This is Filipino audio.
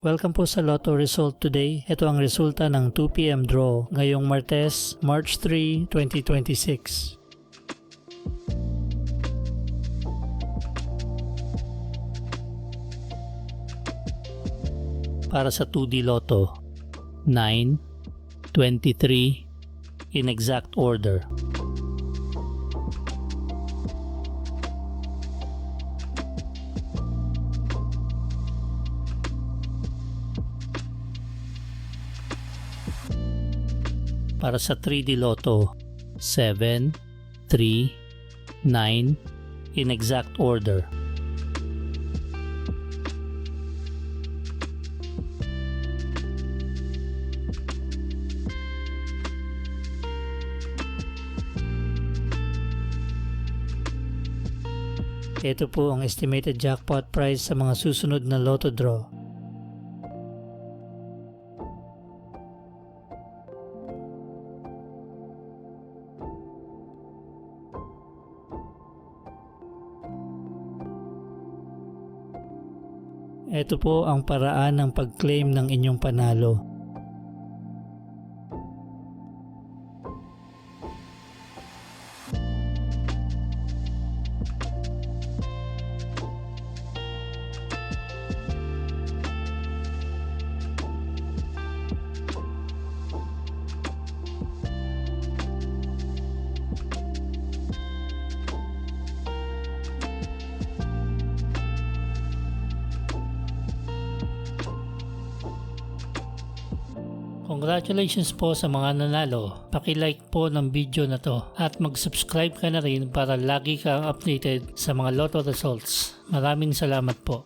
Welcome po sa Lotto Result today. Ito ang resulta ng 2 PM draw ngayong Martes, March 3, 2026. Para sa 2D Lotto, 9, 23, in exact order. Para sa 3D Lotto, 7, 3, 9, in exact order. Ito po ang estimated jackpot price sa mga susunod na Lotto draw. Ito po ang paraan ng pag-claim ng inyong panalo. Congratulations po sa mga nanalo. Paki-like po ng video na to at mag-subscribe ka na rin para lagi kang updated sa mga Lotto results. Maraming salamat po.